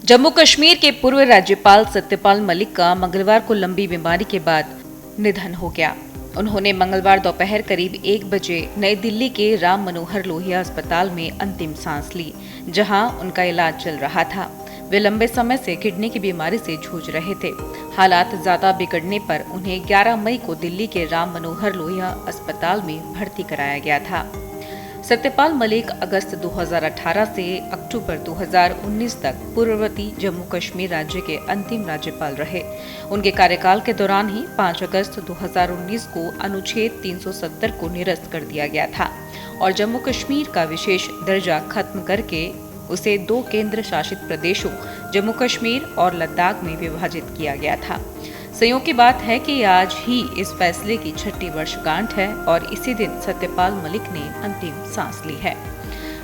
जम्मू कश्मीर के पूर्व राज्यपाल सत्यपाल मलिक का मंगलवार को लंबी बीमारी के बाद निधन हो गया। उन्होंने मंगलवार दोपहर करीब 1 बजे नई दिल्ली के राम मनोहर लोहिया अस्पताल में अंतिम सांस ली, जहां उनका इलाज चल रहा था। वे लंबे समय से किडनी की बीमारी से जूझ रहे थे। हालात ज्यादा बिगड़ने पर उन्हें 11 मई को दिल्ली के राम मनोहर लोहिया अस्पताल में भर्ती कराया गया था। सत्यपाल मलिक अगस्त 2018 से अक्टूबर 2019 तक पूर्ववर्ती जम्मू कश्मीर राज्य के अंतिम राज्यपाल रहे। उनके कार्यकाल के दौरान ही 5 अगस्त 2019 को अनुच्छेद 370 को निरस्त कर दिया गया था और जम्मू कश्मीर का विशेष दर्जा खत्म करके उसे 2 केंद्र शासित प्रदेशों जम्मू कश्मीर और लद्दाख में विभाजित किया गया था। संयोग की बात है कि आज ही इस फैसले की 6ठी वर्षगांठ है और इसी दिन सत्यपाल मलिक ने अंतिम सांस ली है।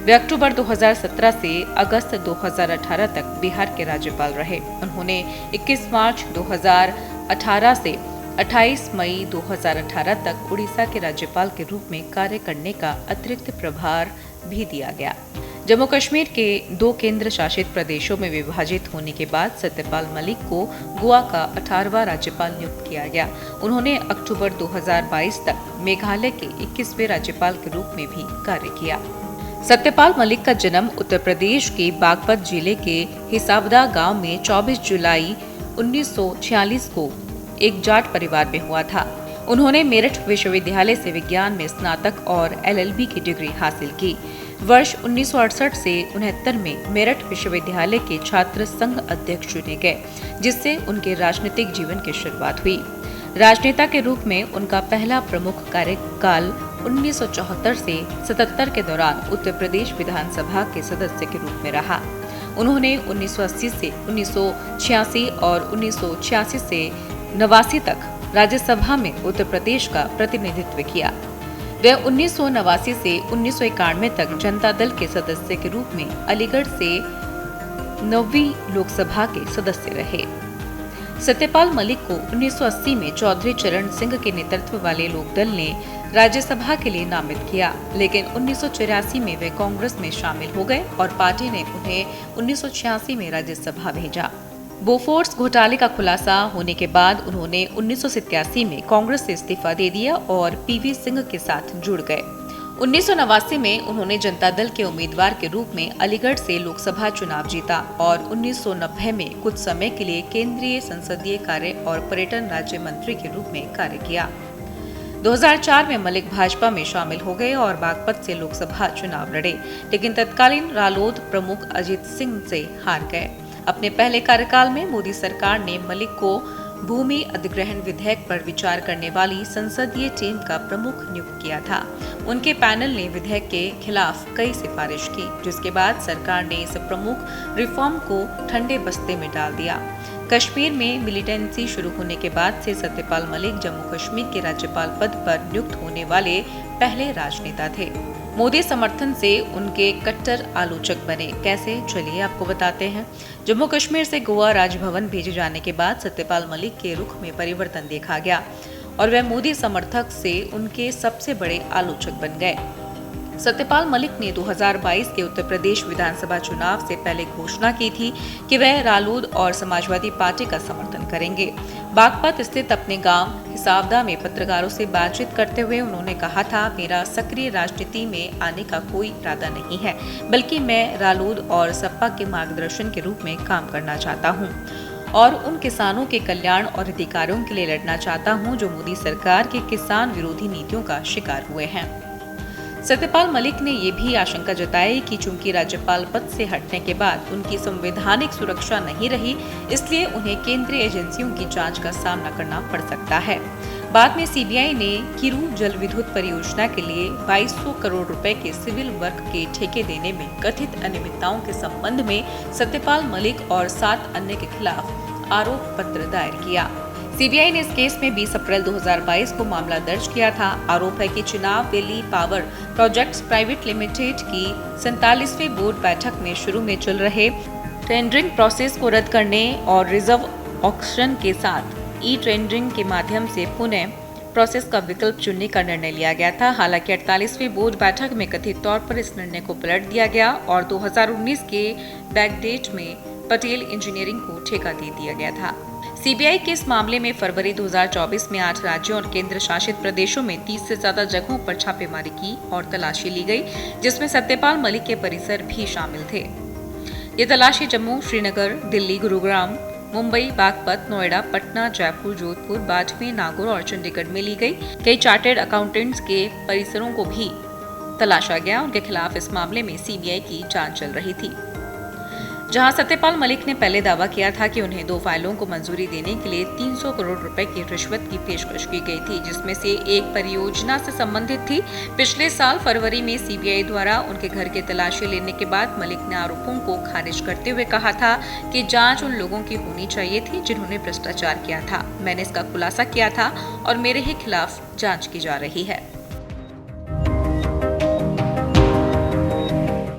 वे अक्टूबर 2017 से अगस्त 2018 तक बिहार के राज्यपाल रहे। उन्होंने 21 मार्च 2018 से 28 मई 2018 तक उड़ीसा के राज्यपाल के रूप में कार्य करने का अतिरिक्त प्रभार भी दिया गया। जम्मू कश्मीर के 2 केंद्र शासित प्रदेशों में विभाजित होने के बाद सत्यपाल मलिक को गोवा का 18वां राज्यपाल नियुक्त किया गया। उन्होंने अक्टूबर 2022 तक मेघालय के 21वें राज्यपाल के रूप में भी कार्य किया। सत्यपाल मलिक का जन्म उत्तर प्रदेश के बागपत जिले के हिसाबदा गांव में 24 जुलाई 1946 को एक जाट परिवार में हुआ था। उन्होंने मेरठ विश्वविद्यालय से विज्ञान में स्नातक और LLB की डिग्री हासिल की। वर्ष 1968 से 1969 में मेरठ विश्वविद्यालय के छात्र संघ अध्यक्ष चुने गए, जिससे उनके राजनीतिक जीवन की शुरुआत हुई। राजनेता के रूप में उनका पहला प्रमुख कार्यकाल 1974 से 77 के दौरान उत्तर प्रदेश विधानसभा के सदस्य के रूप में रहा। उन्होंने 1980 से 1986 और 1986 से 89 तक राज्यसभा में उत्तर प्रदेश का प्रतिनिधित्व किया। वे 1989 से 1991 तक जनता दल के सदस्य के रूप में अलीगढ़ से 9वीं लोकसभा के सदस्य रहे। सत्यपाल मलिक को 1980 में चौधरी चरण सिंह के नेतृत्व वाले लोकदल ने राज्यसभा के लिए नामित किया, लेकिन 1984 में वे कांग्रेस में शामिल हो गए और पार्टी ने उन्हें 1986 में राज्यसभा भेजा। बोफोर्स घोटाले का खुलासा होने के बाद उन्होंने 1987 में कांग्रेस से इस्तीफा दे दिया और PV सिंह के साथ जुड़ गए। 1989 में उन्होंने जनता दल के उम्मीदवार के रूप में अलीगढ़ से लोकसभा चुनाव जीता और 1990 में कुछ समय के लिए केंद्रीय संसदीय कार्य और पर्यटन राज्य मंत्री के रूप में कार्य किया। 2004 में मलिक भाजपा में शामिल हो गए और बागपत से लोकसभा चुनाव लड़े, लेकिन तत्कालीन रालोद प्रमुख अजित सिंह से हार गए। अपने पहले कार्यकाल में मोदी सरकार ने मलिक को भूमि अधिग्रहण विधेयक पर विचार करने वाली संसदीय टीम का प्रमुख नियुक्त किया था। उनके पैनल ने विधेयक के खिलाफ कई सिफारिश की, जिसके बाद सरकार ने इस प्रमुख रिफॉर्म को ठंडे बस्ते में डाल दिया। कश्मीर में मिलिटेंसी शुरू होने के बाद से सत्यपाल मलिक जम्मू कश्मीर के राज्यपाल पद पर नियुक्त होने वाले पहले राजनेता थे। मोदी समर्थन से उनके कट्टर आलोचक बने। कैसे, चलिए आपको बताते हैं। जम्मू कश्मीर से गोवा राजभवन भेजे जाने के बाद सत्यपाल मलिक के रुख में परिवर्तन देखा गया और वह मोदी समर्थक से उनके सबसे बड़े आलोचक बन गए। सत्यपाल मलिक ने 2022 के उत्तर प्रदेश विधानसभा चुनाव से पहले घोषणा की थी कि वह रालोद और समाजवादी पार्टी का समर्थन करेंगे। बागपत स्थित अपने गांव हिसाबदा में पत्रकारों से बातचीत करते हुए उन्होंने कहा था, मेरा सक्रिय राजनीति में आने का कोई इरादा नहीं है, बल्कि मैं रालोद और सपा के मार्गदर्शन के रूप में काम करना चाहता हूँ और उन किसानों के कल्याण और अधिकारों के लिए लड़ना चाहता हूँ जो मोदी सरकार के किसान विरोधी नीतियों का शिकार हुए हैं। सत्यपाल मलिक ने ये भी आशंका जताई कि चूंकि राज्यपाल पद से हटने के बाद उनकी संवैधानिक सुरक्षा नहीं रही, इसलिए उन्हें केंद्रीय एजेंसियों की जांच का सामना करना पड़ सकता है। बाद में CBI ने किरू जल विद्युत परियोजना के लिए 2200 करोड़ रुपए के सिविल वर्क के ठेके देने में कथित अनियमितताओं के संबंध में सत्यपाल मलिक और 7 अन्य के खिलाफ आरोप पत्र दायर किया। CBI ने इस केस में 20 अप्रैल 2022 को मामला दर्ज किया था। आरोप है कि चुनाव valley power projects private limited की 47वीं बोर्ड बैठक में शुरू में चल रहे टेंडरिंग प्रोसेस को रद्द करने और रिजर्व ऑक्शन के साथ ई-टेंडरिंग के माध्यम से पुनः प्रोसेस का विकल्प चुनने का निर्णय लिया गया था। हालांकि 48वीं बोर्ड बैठक में कथित तौर पर इस निर्णय को पलट दिया गया और 2019 के बैकडेट में पटेल इंजीनियरिंग को ठेका दे दिया गया था। सीबीआई के इस मामले में फरवरी 2024 में 8 राज्यों और केंद्र शासित प्रदेशों में 30 से ज्यादा जगहों पर छापेमारी की और तलाशी ली गई, जिसमें सत्यपाल मलिक के परिसर भी शामिल थे। ये तलाशी जम्मू, श्रीनगर, दिल्ली, गुरुग्राम, मुंबई, बागपत, नोएडा, पटना, जयपुर, जोधपुर, बाड़मेर, नागौर और चंडीगढ़ में ली गई। कई चार्टर्ड अकाउंटेंट्स के परिसरों को भी तलाशा गया। उनके खिलाफ इस मामले में सीबीआई की जांच चल रही थी। जहां सत्यपाल मलिक ने पहले दावा किया था कि उन्हें 2 फाइलों को मंजूरी देने के लिए 300 करोड़ रुपए की रिश्वत की पेशकश की गई थी, जिसमें से एक परियोजना से संबंधित थी। पिछले साल फरवरी में सीबीआई द्वारा उनके घर की तलाशी लेने के बाद मलिक ने आरोपों को खारिज करते हुए कहा था कि जांच उन लोगों की होनी चाहिए थी जिन्होंने भ्रष्टाचार किया था। मैंने इसका खुलासा किया था और मेरे ही खिलाफ जांच की जा रही है।